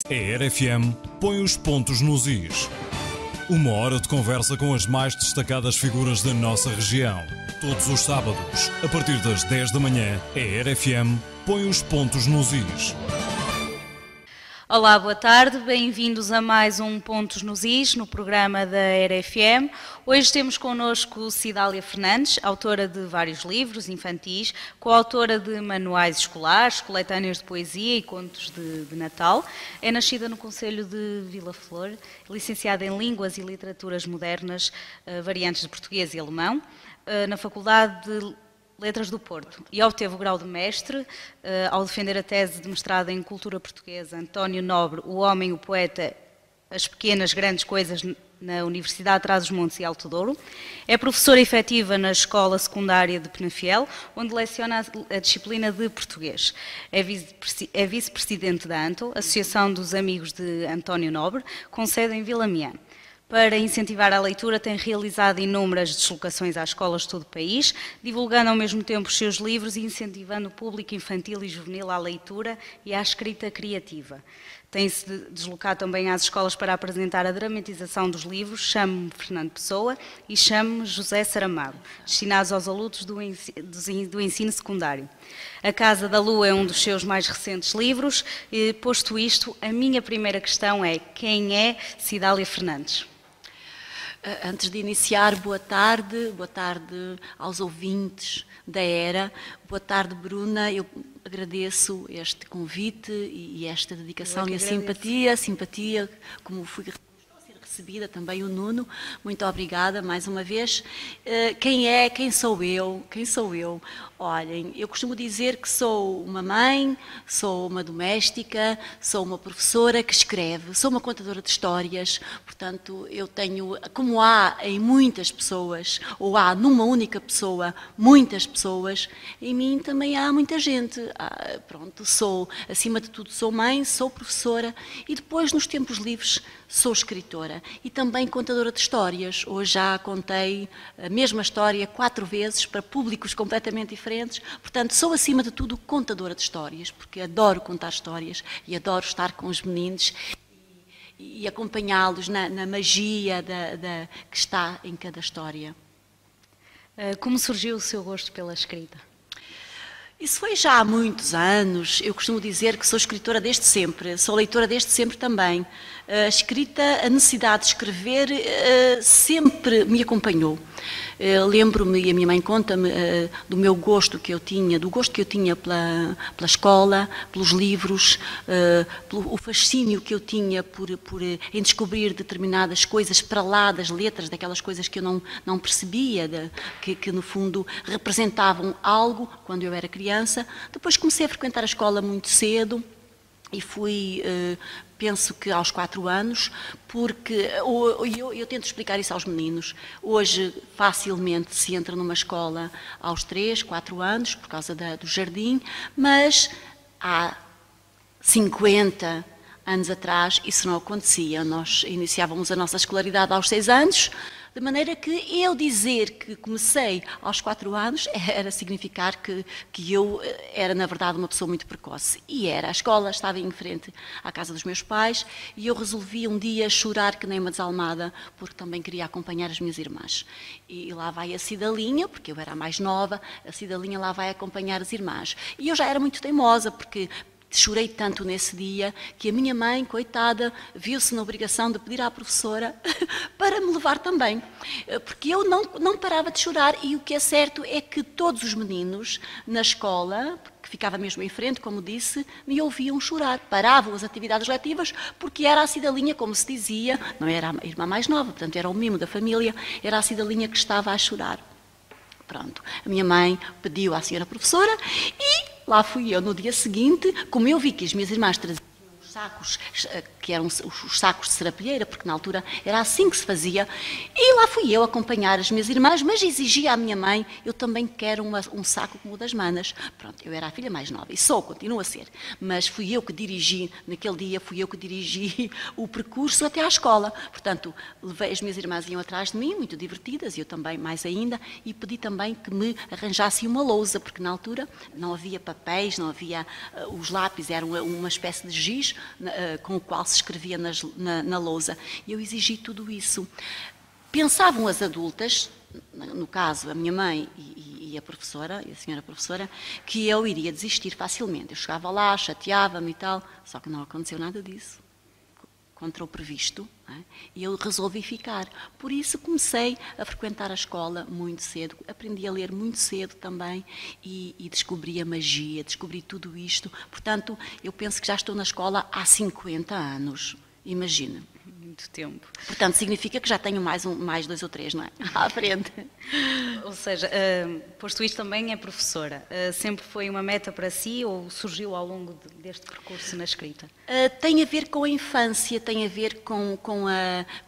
A RFM põe os pontos nos is. Uma hora de conversa com as mais destacadas figuras da nossa região. Todos os sábados, a partir das 10 da manhã, a RFM põe os pontos nos is. Olá, boa tarde, bem-vindos a mais um Pontos nos Is, no programa da RFM. Hoje temos connosco Cidália Fernandes, autora de vários livros infantis, coautora de manuais escolares, coletâneas de poesia e contos de Natal. É nascida no concelho de Vila Flor, licenciada em Línguas e Literaturas Modernas, variantes de português e alemão, na Faculdade de Letras do Porto, e obteve o grau de mestre ao defender a tese de mestrado em Cultura Portuguesa António Nobre, o Homem, o Poeta, as Pequenas Grandes Coisas, na Universidade de Trás-os-Montes e Alto Douro. É professora efetiva na Escola Secundária de Penafiel, onde leciona a disciplina de Português. É vice-presidente da ANTO, Associação dos Amigos de António Nobre, com sede em Vilamiã. Para incentivar a leitura, tem realizado inúmeras deslocações às escolas de todo o país, divulgando ao mesmo tempo os seus livros e incentivando o público infantil e juvenil à leitura e à escrita criativa. Tem-se deslocado também às escolas para apresentar a dramatização dos livros Chamo-me Fernando Pessoa e Chamo-me José Saramago, destinados aos alunos do ensino secundário. A Casa da Lua é um dos seus mais recentes livros. E, posto isto, a minha primeira questão é: quem é Cidália Fernandes? Antes de iniciar, boa tarde aos ouvintes da ERA. Boa tarde, Bruna. Eu agradeço este convite e esta dedicação e a simpatia, como fui recebida, também o Nuno. Muito obrigada mais uma vez. Quem sou eu? Olhem, eu costumo dizer que sou uma mãe, sou uma doméstica, sou uma professora que escreve, sou uma contadora de histórias. Portanto, eu tenho, como há em muitas pessoas, ou há numa única pessoa muitas pessoas, em mim também há muita gente. Acima de tudo, sou mãe, sou professora e depois, nos tempos livres, sou escritora e também contadora de histórias. Hoje já contei a mesma história 4 vezes para públicos completamente diferentes. Portanto, sou acima de tudo contadora de histórias, porque adoro contar histórias e adoro estar com os meninos e acompanhá-los na magia que está em cada história. Como surgiu o seu gosto pela escrita? Isso foi já há muitos anos. Eu costumo dizer que sou escritora desde sempre, sou leitora desde sempre também. A escrita, a necessidade de escrever sempre me acompanhou. Lembro-me, e a minha mãe conta-me, do meu gosto que eu tinha, pela escola, pelos livros, pelo fascínio que eu tinha em descobrir determinadas coisas para lá das letras, daquelas coisas que eu não percebia, que no fundo representavam algo quando eu era criança. Depois comecei a frequentar a escola muito cedo e fui, penso que aos 4 anos, porque eu tento explicar isso aos meninos. Hoje facilmente se entra numa escola aos 3, 4 anos, por causa do jardim, mas há 50 anos atrás isso não acontecia. Nós iniciávamos a nossa escolaridade aos 6 anos, de maneira que eu dizer que comecei aos 4 anos era significar que eu era, na verdade, uma pessoa muito precoce. E era. A escola estava em frente à casa dos meus pais e eu resolvi um dia chorar que nem uma desalmada, porque também queria acompanhar as minhas irmãs. E lá vai a Cidalinha, porque eu era a mais nova, a Cidalinha lá vai acompanhar as irmãs. E eu já era muito teimosa, porque chorei tanto nesse dia que a minha mãe, coitada, viu-se na obrigação de pedir à professora para me levar também, porque eu não parava de chorar. E o que é certo é que todos os meninos na escola, que ficava mesmo em frente, como disse, me ouviam chorar, paravam as atividades letivas, porque era a Cidalinha, como se dizia, não era a irmã mais nova, portanto era o mimo da família, era a Cidalinha que estava a chorar. Pronto, a minha mãe pediu à senhora professora e lá fui eu no dia seguinte. Como eu vi que as minhas irmãs traziam sacos, que eram os sacos de serapilheira, porque na altura era assim que se fazia, e lá fui eu acompanhar as minhas irmãs, mas exigia à minha mãe: eu também quero um saco como o das manas. Pronto, eu era a filha mais nova, e continuo a ser, mas fui eu que dirigi, naquele dia fui eu que dirigi o percurso até à escola. Portanto, as minhas irmãs iam atrás de mim, muito divertidas, e eu também mais ainda, e pedi também que me arranjassem uma lousa, porque na altura não havia papéis, não havia os lápis, eram uma espécie de giz, com o qual se escrevia na lousa. E eu exigi tudo isso. Pensavam as adultas, no caso a minha mãe e a professora, e a senhora professora, que eu iria desistir facilmente. Eu chegava lá, chateava-me e tal, só que não aconteceu nada disso, contra o previsto, não é? E eu resolvi ficar. Por isso comecei a frequentar a escola muito cedo, aprendi a ler muito cedo também e descobri a magia, descobri tudo isto. Portanto, eu penso que já estou na escola há 50 anos, imagina. Muito tempo. Portanto, significa que já tenho mais 2 ou 3, não é? À frente. Ou seja, posto isto também é professora. Sempre foi uma meta para si ou surgiu ao longo deste percurso na escrita? Tem a ver com a infância, tem a ver com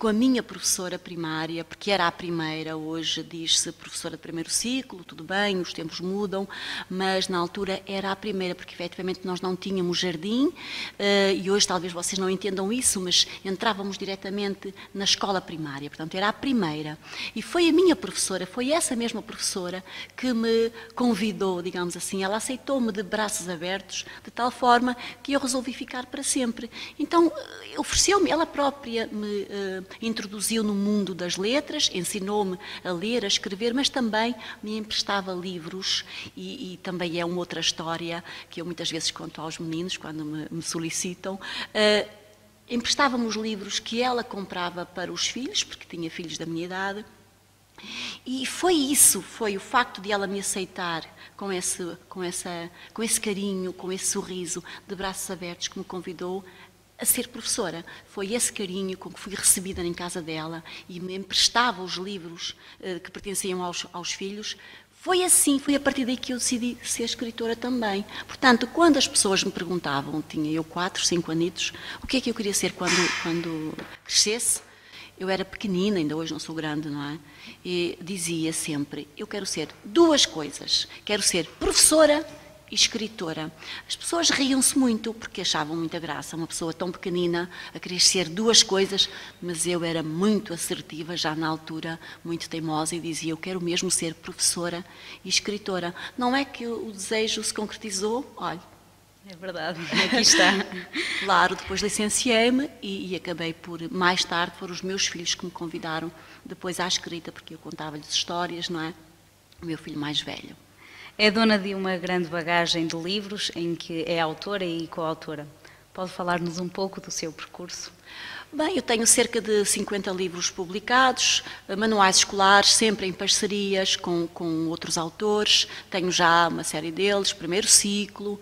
a minha professora primária, porque era a primeira, hoje diz-se professora de primeiro ciclo, tudo bem, os tempos mudam, mas na altura era a primeira, porque efetivamente nós não tínhamos jardim, e hoje talvez vocês não entendam isso, mas entrávamos diretamente na escola primária, portanto era a primeira. E foi a minha professora, foi essa mesma professora que me convidou, digamos assim, ela aceitou-me de braços abertos, de tal forma que eu resolvi ficar para sempre. Então ofereceu-me, ela própria me introduziu no mundo das letras, ensinou-me a ler, a escrever, mas também me emprestava livros e também é uma outra história que eu muitas vezes conto aos meninos quando me solicitam. Emprestava-me os livros que ela comprava para os filhos, porque tinha filhos da minha idade, e foi isso, foi o facto de ela me aceitar com esse carinho, com esse sorriso de braços abertos que me convidou a ser professora. Foi esse carinho com que fui recebida em casa dela e me emprestava os livros que pertenciam aos filhos. Foi assim, foi a partir daí que eu decidi ser escritora também. Portanto, quando as pessoas me perguntavam, tinha eu 4, 5 anitos, o que é que eu queria ser quando crescesse, eu era pequenina, ainda hoje não sou grande, não é? E dizia sempre, eu quero ser 2 coisas, quero ser professora e escritora. As pessoas riam-se muito porque achavam muita graça uma pessoa tão pequenina a querer ser 2 coisas, mas eu era muito assertiva já na altura, muito teimosa e dizia eu quero mesmo ser professora e escritora. Não é que o desejo se concretizou? Olha, é verdade, aqui está. Claro, depois licenciei-me e acabei por, mais tarde, foram os meus filhos que me convidaram depois à escrita, porque eu contava-lhes histórias, não é? O meu filho mais velho. É dona de uma grande bagagem de livros, em que é autora e coautora. Pode falar-nos um pouco do seu percurso? Bem, eu tenho cerca de 50 livros publicados, manuais escolares, sempre em parcerias com outros autores. Tenho já uma série deles, primeiro ciclo,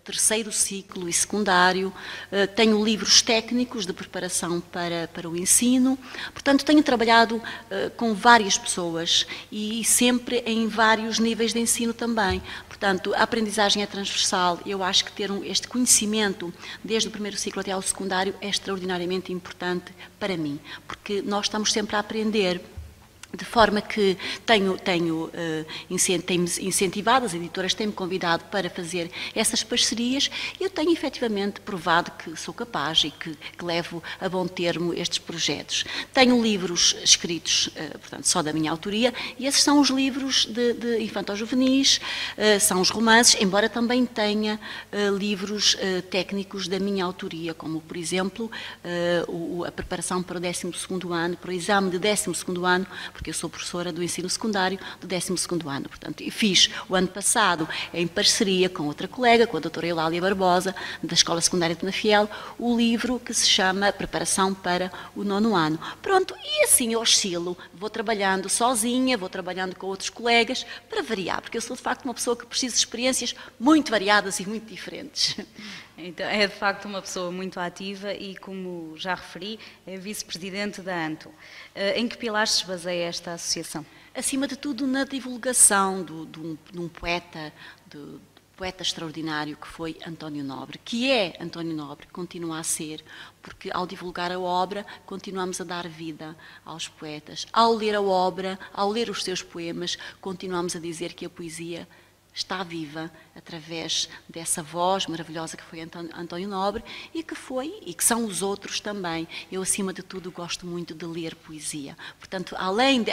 terceiro ciclo e secundário. Tenho livros técnicos de preparação para o ensino. Portanto, tenho trabalhado com várias pessoas e sempre em vários níveis de ensino também. Portanto, a aprendizagem é transversal. Eu acho que ter este conhecimento, desde o primeiro ciclo até ao secundário, é extraordinariamente importante para mim, porque nós estamos sempre a aprender, de forma que tenho incentivado, as editoras têm-me convidado para fazer essas parcerias e eu tenho efetivamente provado que sou capaz e que levo a bom termo estes projetos. Tenho livros escritos, portanto, só da minha autoria, e esses são os livros de infanto-juvenis, são os romances, embora também tenha livros técnicos da minha autoria, como, por exemplo, a preparação para o 12º ano, para o exame de 12º ano, porque eu sou professora do ensino secundário do 12º ano, portanto, e fiz o ano passado, em parceria com outra colega, com a doutora Eulália Barbosa, da Escola Secundária de Penafiel, o livro que se chama Preparação para o 9º ano. Pronto, e assim eu oscilo, vou trabalhando sozinha, vou trabalhando com outros colegas, para variar, porque eu sou de facto uma pessoa que precisa de experiências muito variadas e muito diferentes. Então, é de facto uma pessoa muito ativa e, como já referi, é vice-presidente da ANTO. Em que pilares se baseia esta associação? Acima de tudo, na divulgação de um poeta, poeta extraordinário que foi António Nobre, que é António Nobre, continua a ser, porque ao divulgar a obra continuamos a dar vida aos poetas. Ao ler a obra, ao ler os seus poemas, continuamos a dizer que a poesia está viva através dessa voz maravilhosa que foi António Nobre e que são os outros também. Eu, acima de tudo, gosto muito de ler poesia. Portanto, além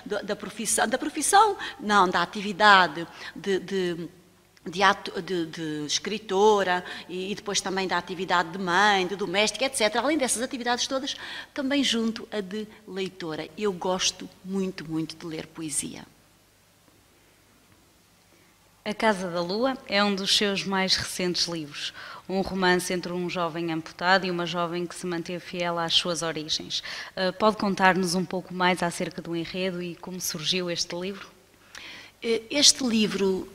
da profissão, não, da atividade de de escritora e depois também da atividade de mãe, de doméstica, etc. Além dessas atividades todas, também junto a de leitora. Eu gosto muito, muito de ler poesia. A Casa da Lua é um dos seus mais recentes livros, um romance entre um jovem amputado e uma jovem que se manteve fiel às suas origens. Pode contar-nos um pouco mais acerca do enredo e como surgiu este livro? Este livro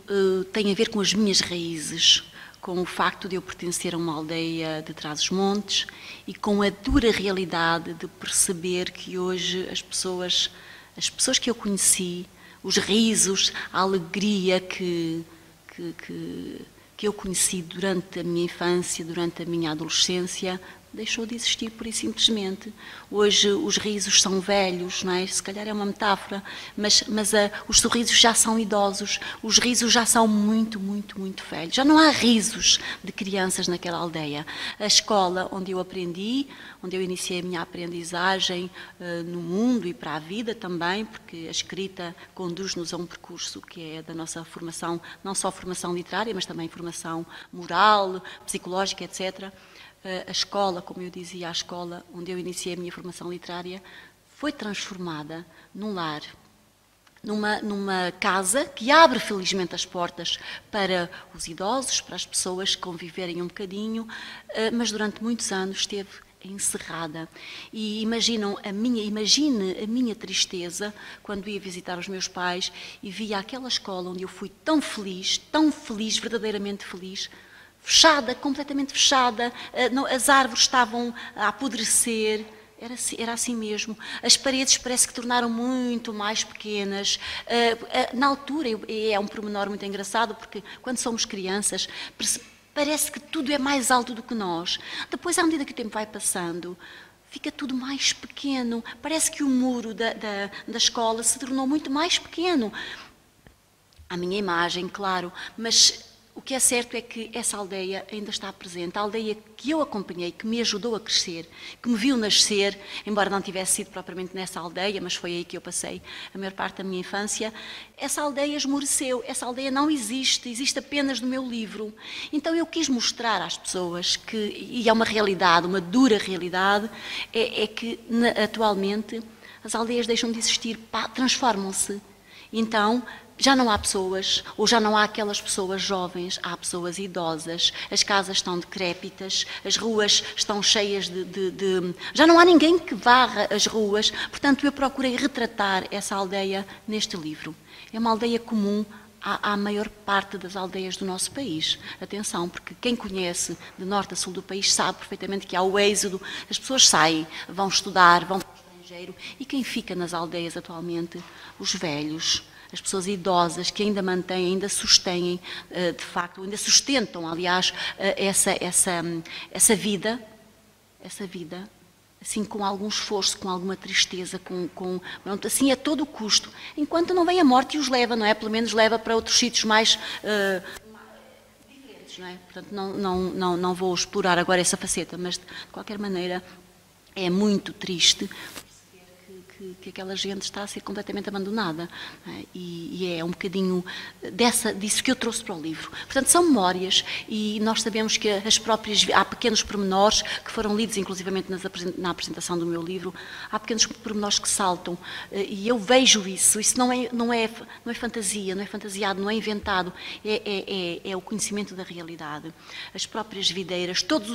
tem a ver com as minhas raízes, com o facto de eu pertencer a uma aldeia de Trás-os-Montes e com a dura realidade de perceber que hoje as pessoas que eu conheci, os risos, a alegria que eu conheci durante a minha infância, durante a minha adolescência, deixou de existir pura e simplesmente. Hoje os risos são velhos, não é? Se calhar é uma metáfora, mas os sorrisos já são idosos, os risos já são muito, muito, muito velhos. Já não há risos de crianças naquela aldeia. A escola onde eu aprendi, onde eu iniciei a minha aprendizagem no mundo e para a vida também, porque a escrita conduz-nos a um percurso que é da nossa formação, não só formação literária, mas também formação moral, psicológica, etc. A escola, como eu dizia, a escola onde eu iniciei a minha formação literária, foi transformada num lar, numa casa que abre felizmente as portas para os idosos, para as pessoas que conviverem um bocadinho, mas durante muitos anos esteve encerrada. E imagine a minha tristeza quando ia visitar os meus pais e via aquela escola onde eu fui tão feliz, verdadeiramente feliz, fechada, completamente fechada, as árvores estavam a apodrecer, era assim mesmo. As paredes parece que tornaram muito mais pequenas. Na altura, é um pormenor muito engraçado, porque quando somos crianças, parece que tudo é mais alto do que nós. Depois, à medida que o tempo vai passando, fica tudo mais pequeno. Parece que o muro da escola se tornou muito mais pequeno. A minha imagem, claro, mas o que é certo é que essa aldeia ainda está presente. A aldeia que eu acompanhei, que me ajudou a crescer, que me viu nascer, embora não tivesse sido propriamente nessa aldeia, mas foi aí que eu passei a maior parte da minha infância, essa aldeia esmoreceu, essa aldeia não existe, existe apenas no meu livro. Então eu quis mostrar às pessoas que, e é uma realidade, uma dura realidade, é que atualmente as aldeias deixam de existir, transformam-se. Então, já não há pessoas, ou já não há aquelas pessoas jovens, há pessoas idosas, as casas estão decrépitas, as ruas estão cheias já não há ninguém que varra as ruas, portanto eu procurei retratar essa aldeia neste livro. É uma aldeia comum à maior parte das aldeias do nosso país. Atenção, porque quem conhece de norte a sul do país sabe perfeitamente que há o êxodo, as pessoas saem, vão estudar, vão para o estrangeiro, e quem fica nas aldeias atualmente? Os velhos, as pessoas idosas que ainda mantêm, ainda sustêm, de facto, ainda sustentam, aliás, essa vida, assim com algum esforço, com alguma tristeza, assim a todo custo, enquanto não vem a morte e os leva, não é? Pelo menos leva para outros sítios mais diferentes, não é? Portanto, não vou explorar agora essa faceta, mas de qualquer maneira é muito triste que aquela gente está a ser completamente abandonada, né? E é um bocadinho disso que eu trouxe para o livro. Portanto, são memórias, e nós sabemos que há pequenos pormenores que foram lidos inclusivamente na apresentação do meu livro, há pequenos pormenores que saltam, e eu vejo isso não é fantasia, não é fantasiado, não é inventado, é o conhecimento da realidade. As próprias videiras, todo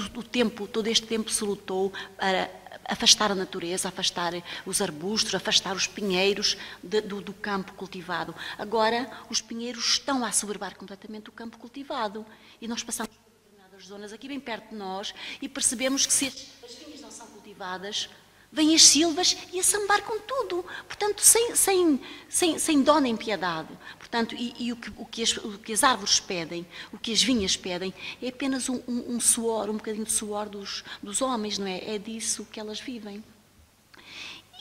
este tempo se lutou para afastar a natureza, afastar os arbustos, afastar os pinheiros do campo cultivado. Agora, os pinheiros estão a assoberbar completamente o campo cultivado. E nós passamos por determinadas zonas aqui bem perto de nós e percebemos que se as vinhas não são cultivadas, vêm as silvas e a sambar com tudo. Portanto, sem dó nem piedade. Portanto, o que as árvores pedem, o que as vinhas pedem, é apenas um suor, um bocadinho de suor dos homens, não é? É disso que elas vivem.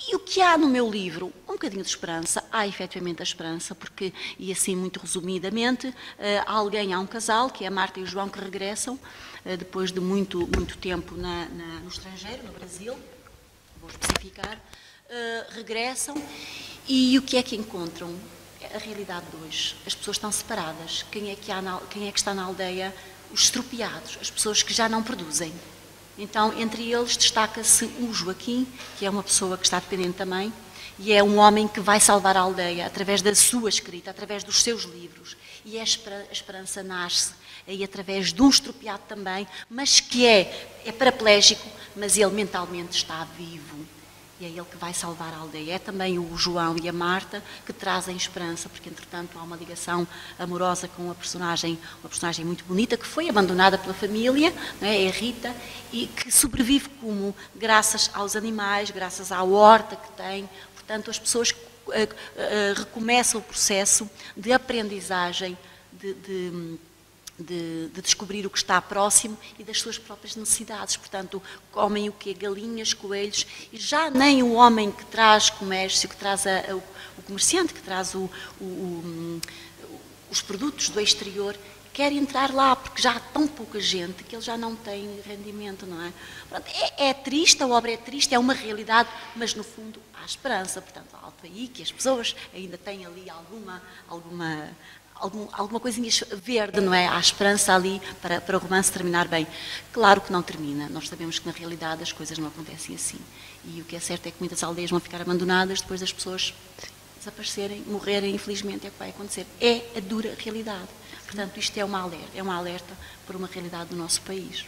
E o que há no meu livro? Um bocadinho de esperança. Há efetivamente a esperança, porque, e assim muito resumidamente, há um casal, que é a Marta e o João, que regressam, depois de muito tempo no estrangeiro, no Brasil, vou especificar, regressam, e o que é que encontram? a realidade de hoje. As pessoas estão separadas. Quem é que está na aldeia? Os estropiados, as pessoas que já não produzem. Então, entre eles destaca-se o Joaquim, que é uma pessoa que está dependente também, e é um homem que vai salvar a aldeia através da sua escrita, através dos seus livros. E a esperança nasce aí através de um estropiado também, mas que é paraplégico, mas ele mentalmente está vivo. E é ele que vai salvar a aldeia. É também o João e a Marta que trazem esperança, porque entretanto há uma ligação amorosa com uma personagem muito bonita, que foi abandonada pela família, não é a Rita, e que sobrevive como graças aos animais, graças à horta que tem. Portanto, as pessoas recomeçam o processo de aprendizagem, de descobrir o que está próximo e das suas próprias necessidades. Portanto, comem o quê? Galinhas, coelhos, e já nem o homem que traz comércio, que traz o comerciante, que traz os produtos do exterior, quer entrar lá, porque já há tão pouca gente que ele já não tem rendimento, não é? Portanto, é triste, a obra é triste, é uma realidade, mas no fundo há esperança. Portanto, há aí que as pessoas ainda têm ali alguma coisinha verde, não é? Há esperança ali para o romance terminar bem. Claro que não termina. Nós sabemos que na realidade as coisas não acontecem assim. E o que é certo é que muitas aldeias vão ficar abandonadas depois das pessoas desaparecerem, morrerem, infelizmente é o que vai acontecer. É a dura realidade. Portanto, isto é um alerta para uma realidade do nosso país.